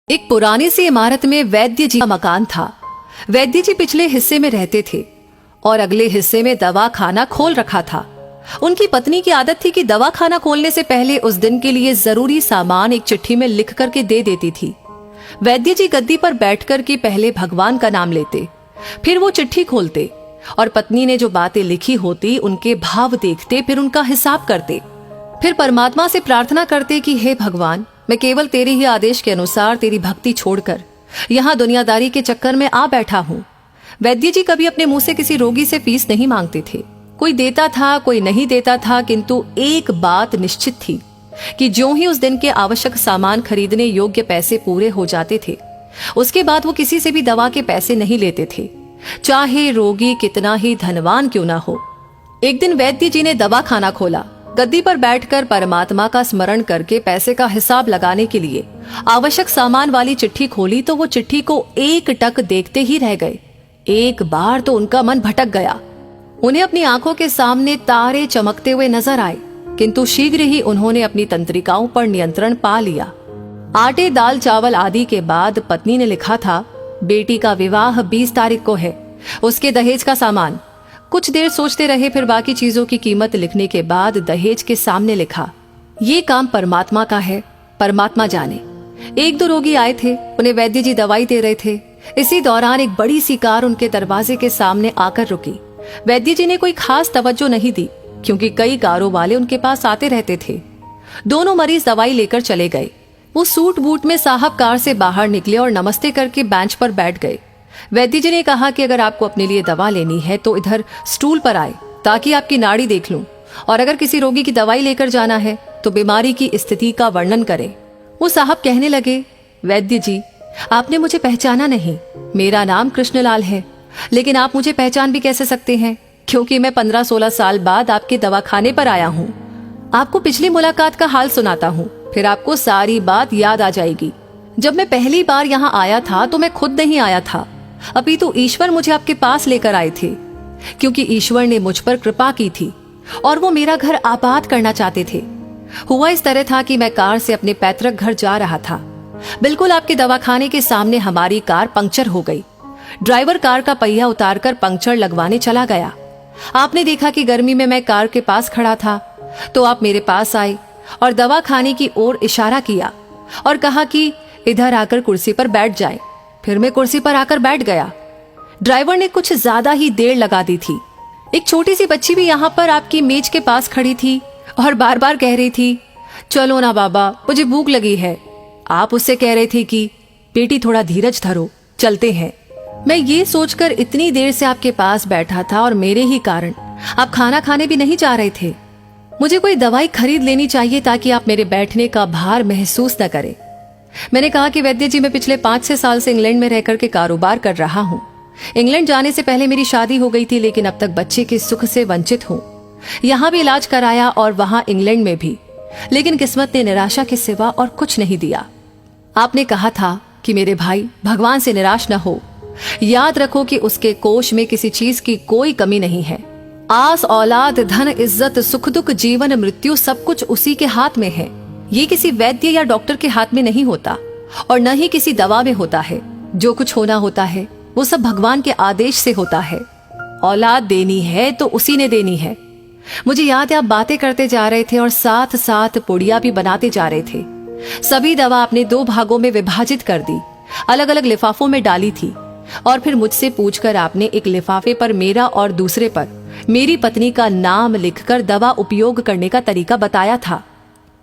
एक पुरानी सी इमारत में वैद्य जी का मकान था। वैद्य जी पिछले हिस्से में रहते थे और अगले हिस्से में दवा खाना खोल रखा था। उनकी पत्नी की आदत थी कि दवा खाना खोलने से पहले उस दिन के लिए जरूरी सामान एक चिट्ठी में लिख करके दे देती थी। वैद्य जी गद्दी पर बैठकर के पहले भगवान का नाम लेते, फिर वो चिट्ठी खोलते और पत्नी ने जो बातें लिखी होती उनके भाव देखते, फिर उनका हिसाब करते, फिर परमात्मा से प्रार्थना करते कि हे भगवान, मैं केवल तेरे ही आदेश के अनुसार तेरी भक्ति छोड़कर यहाँ दुनियादारी के चक्कर में आ बैठा हूँ। वैद्य जी कभी अपने मुंह से किसी रोगी से फीस नहीं मांगते थे। कोई देता था, कोई नहीं देता था, किंतु एक बात निश्चित थी कि ज्यों ही उस दिन के आवश्यक सामान खरीदने योग्य पैसे पूरे हो जाते थे, उसके बाद वो किसी से भी दवा के पैसे नहीं लेते थे, चाहे रोगी कितना ही धनवान क्यों ना हो। एक दिन वैद्य जी ने दवा खाना खोला। गद्दी पर बैठकर परमात्मा का स्मरण करके पैसे का हिसाब लगाने के लिए आवश्यक सामान वाली चिट्ठी खोली तो वो चिट्ठी को एक टक देखते ही रह गए। एक बार तो उनका मन भटक गया। उन्हें अपनी आंखों के सामने तारे चमकते हुए नजर आए, किंतु शीघ्र ही उन्होंने अपनी तंत्रिकाओं पर नियंत्रण पा लिया। आटे, दाल, चावल आदि के बाद पत्नी ने लिखा था, बेटी का विवाह 20 तारीख को है, उसके दहेज का सामान। कुछ देर सोचते रहे, फिर बाकी चीजों की कीमत लिखने के बाद दहेज के सामने लिखा, ये काम परमात्मा का है, परमात्मा जाने। एक दो रोगी आए थे, उन्हें वैद्य जी दवाई दे रहे थे। इसी दौरान एक बड़ी सी कार उनके दरवाजे के सामने आकर रुकी। वैद्य जी ने कोई खास तवज्जो नहीं दी, क्योंकि कई कारों वाले उनके पास आते रहते थे। दोनों मरीज दवाई लेकर चले गए। वो सूट बूट में साहब कार से बाहर निकले और नमस्ते करके बेंच पर बैठ गए। वैद्य जी ने कहा कि अगर आपको अपने लिए दवा लेनी है तो इधर स्टूल पर आए, ताकि आपकी नाड़ी देख लूं, और अगर किसी रोगी की दवाई लेकर जाना है तो बीमारी की स्थिति का वर्णन करें। वो साहब कहने लगे, वैद्य जी, आपने मुझे पहचाना नहीं। मेरा नाम कृष्णलाल है, लेकिन आप मुझे पहचान भी कैसे सकते हैं, क्योंकि मैं 15-16 साल बाद आपके दवाखाने पर आया हूँ। आपको पिछली मुलाकात का हाल सुनाता हूँ, फिर आपको सारी बात याद आ जाएगी। जब मैं पहली बार यहाँ आया था तो मैं खुद नहीं आया था, अपितु ईश्वर मुझे आपके पास लेकर आए थे, क्योंकि ईश्वर ने मुझ पर कृपा की थी और वो मेरा घर आबाद करना चाहते थे। हुआ इस तरह था कि मैं कार से अपने पैतृक घर जा रहा था। बिल्कुल आपके दवाखाने के सामने हमारी कार पंक्चर हो गई। ड्राइवर कार का पहिया उतारकर पंक्चर लगवाने चला गया। आपने देखा कि गर्मी में मैं कार के पास खड़ा था, तो आप मेरे पास आए और दवाखाने की ओर इशारा किया और कहा कि इधर आकर कुर्सी पर बैठ जाए। फिर मैं कुर्सी पर आकर बैठ गया। ड्राइवर ने कुछ ज्यादा ही देर लगा दी थी। एक छोटी सी बच्ची भी यहाँ पर आपकी मेज के पास खड़ी थी और बार बार कह रही थी, चलो ना बाबा, मुझे भूख लगी है। आप उससे कह रहे थे कि बेटी थोड़ा धीरज धरो, चलते हैं। मैं ये सोचकर इतनी देर से आपके पास बैठा था और मेरे ही कारण आप खाना खाने भी नहीं जा रहे थे। मुझे कोई दवाई खरीद लेनी चाहिए ताकि आप मेरे बैठने का भार महसूस न करें। मैंने कहा कि वैद्य जी, मैं पिछले 5-6 साल से इंग्लैंड में रहकर के कारोबार कर रहा हूँ। इंग्लैंड जाने से पहले मेरी शादी हो गई थी, लेकिन अब तक बच्चे के सुख से वंचित हूँ। यहाँ भी इलाज कराया और वहाँ इंग्लैंड में भी, लेकिन किस्मत ने निराशा के सिवा और कुछ नहीं दिया। आपने कहा था कि मेरे भाई, भगवान से निराश न हो, याद रखो कि उसके कोष में किसी चीज की कोई कमी नहीं है। आस, औलाद, धन, इज्जत, सुख दुख, जीवन, मृत्यु, सब कुछ उसी के हाथ में है। ये किसी वैद्य या डॉक्टर के हाथ में नहीं होता और न ही किसी दवा में होता है। जो कुछ होना होता है वो सब भगवान के आदेश से होता है। औलाद देनी है तो उसी ने देनी है। मुझे याद है आप बातें करते जा रहे थे और साथ साथ पुड़िया भी बनाते जा रहे थे। सभी दवा आपने 2 भागों में विभाजित कर दी, अलग अलग लिफाफों में डाली थी और फिर मुझसे पूछकर आपने एक लिफाफे पर मेरा और दूसरे पर मेरी पत्नी का नाम लिखकर दवा उपयोग करने का तरीका बताया था।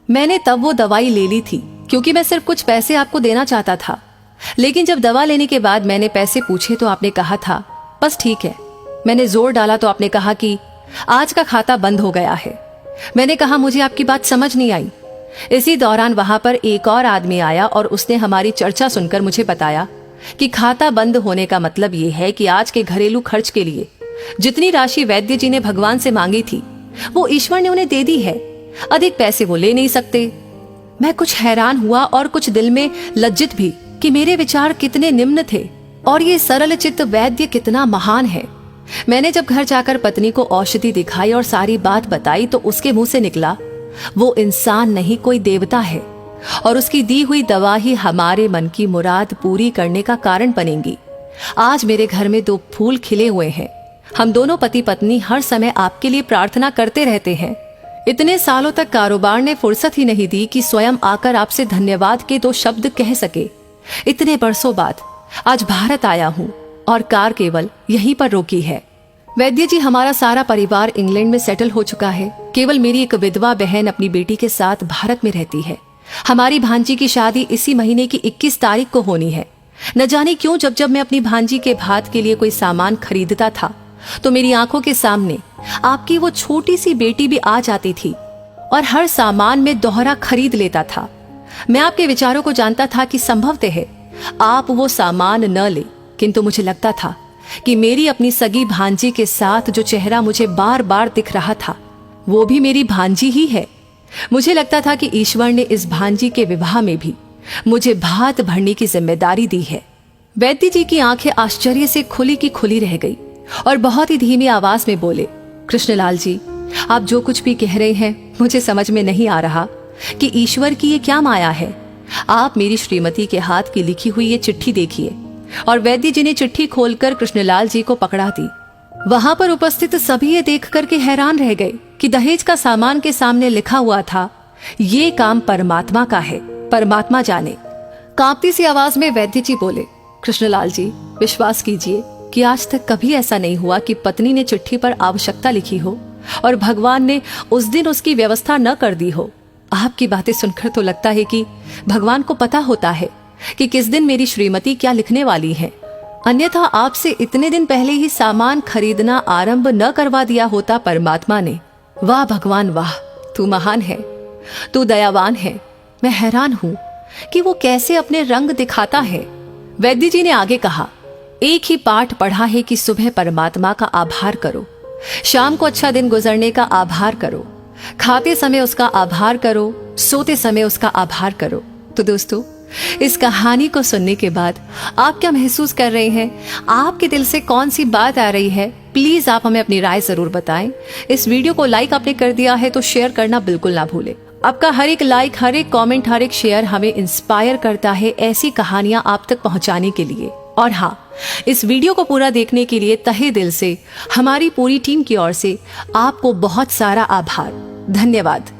मैंने तब वो दवाई ले ली थी, क्योंकि मैं सिर्फ कुछ पैसे आपको देना चाहता था। लेकिन जब दवा लेने के बाद मैंने पैसे पूछे तो आपने कहा था, बस ठीक है। मैंने जोर डाला तो आपने कहा कि आज का खाता बंद हो गया है। मैंने कहा, मुझे आपकी बात समझ नहीं आई। इसी दौरान वहां पर एक और आदमी आया और उसने हमारी चर्चा सुनकर मुझे बताया कि खाता बंद होने का मतलब ये है कि आज के घरेलू खर्च के लिए जितनी राशि वैद्य जी ने भगवान से मांगी थी वो ईश्वर ने उन्हें दे दी है। अधिक पैसे वो ले नहीं सकते। मैं कुछ हैरान हुआ और कुछ दिल में लज्जित भी कि मेरे विचार कितने निम्न थे और ये सरल चित्त वैद्य कितना महान है। मैंने जब घर जाकर पत्नी को औषधि दिखाई और सारी बात बताई तो उसके मुंह से निकला, वो इंसान नहीं, कोई देवता है। और उसकी दी हुई दवा ही हमारे मन की मुराद पूरी करने का कारण बनेंगी। आज मेरे घर में 2 फूल खिले हुए हैं। हम दोनों पति पत्नी हर समय आपके लिए प्रार्थना करते रहते हैं। इतने सालों तक कारोबार ने फुर्सत ही नहीं दी कि स्वयं आकर आपसे धन्यवाद के 2 शब्द कह सके। इतने बरसों बाद आज भारत आया हूँ और कार केवल यहीं पर रोकी है। वैद्य जी, हमारा सारा परिवार इंग्लैंड में सेटल हो चुका है। केवल मेरी एक विधवा बहन अपनी बेटी के साथ भारत में रहती है। हमारी भांजी की शादी इसी महीने की 21 तारीख को होनी है। न जाने क्यों जब जब मैं अपनी भांजी के भात के लिए कोई सामान खरीदता था तो मेरी आंखों के सामने आपकी वो छोटी सी बेटी भी आ जाती थी और हर सामान में दोहरा खरीद लेता था। मैं आपके विचारों को जानता था कि संभवतः है आप वो सामान न ले, किंतु मुझे लगता था कि मेरी अपनी सगी भांजी के साथ जो चेहरा मुझे बार बार दिख रहा था वो भी मेरी भांजी ही है। मुझे लगता था कि ईश्वर ने इस भांजी के विवाह में भी मुझे भात भरने की जिम्मेदारी दी है। वैद्य जी की आंखें आश्चर्य से खुली की खुली रह गई और बहुत ही धीमी आवाज में बोले, कृष्णलाल जी, आप जो कुछ भी कह रहे हैं मुझे समझ में नहीं आ रहा कि ईश्वर की ये क्या माया है। आप मेरी श्रीमती के हाथ की लिखी हुई ये चिट्ठी देखिए। और वैद्य जी ने चिट्ठी खोलकर कृष्णलाल जी को पकड़ा दी। वहां पर उपस्थित सभी ये देख करके हैरान रह गए कि दहेज का सामान के सामने लिखा हुआ था, ये काम परमात्मा का है, परमात्मा जाने। कांपती सी आवाज में वैद्य जी बोले, कृष्णलाल जी, विश्वास कीजिए कि आज तक कभी ऐसा नहीं हुआ कि पत्नी ने चिट्ठी पर आवश्यकता लिखी हो और भगवान ने उस दिन उसकी व्यवस्था न कर दी हो। आपकी बातें सुनकर तो लगता है कि भगवान को पता होता है कि किस दिन मेरी श्रीमती क्या लिखने वाली है। अन्यथा आपसे इतने दिन पहले ही सामान खरीदना आरंभ न करवा दिया होता परमात्मा ने। वाह भगवान वाह, तू महान है, तू दयावान है। मैं हैरान हूं कि वो कैसे अपने रंग दिखाता है। वैद्य जी ने आगे कहा, एक ही पाठ पढ़ा है कि सुबह परमात्मा का आभार करो, शाम को अच्छा दिन गुजरने का आभार करो, खाते समय उसका आभार करो, सोते समय उसका आभार करो। तो दोस्तों, इस कहानी को सुनने के बाद आप क्या महसूस कर रहे हैं? आपके दिल से कौन सी बात आ रही है? प्लीज आप हमें अपनी राय जरूर बताएं। इस वीडियो को लाइक आपने कर दिया है तो शेयर करना बिल्कुल ना भूलें। आपका हर एक लाइक, हर एक कमेंट, हर एक शेयर हमें इंस्पायर करता है ऐसी कहानियां आप तक पहुंचाने के लिए। और हाँ, इस वीडियो को पूरा देखने के लिए तहे दिल से हमारी पूरी टीम की ओर से आपको बहुत सारा आभार। धन्यवाद।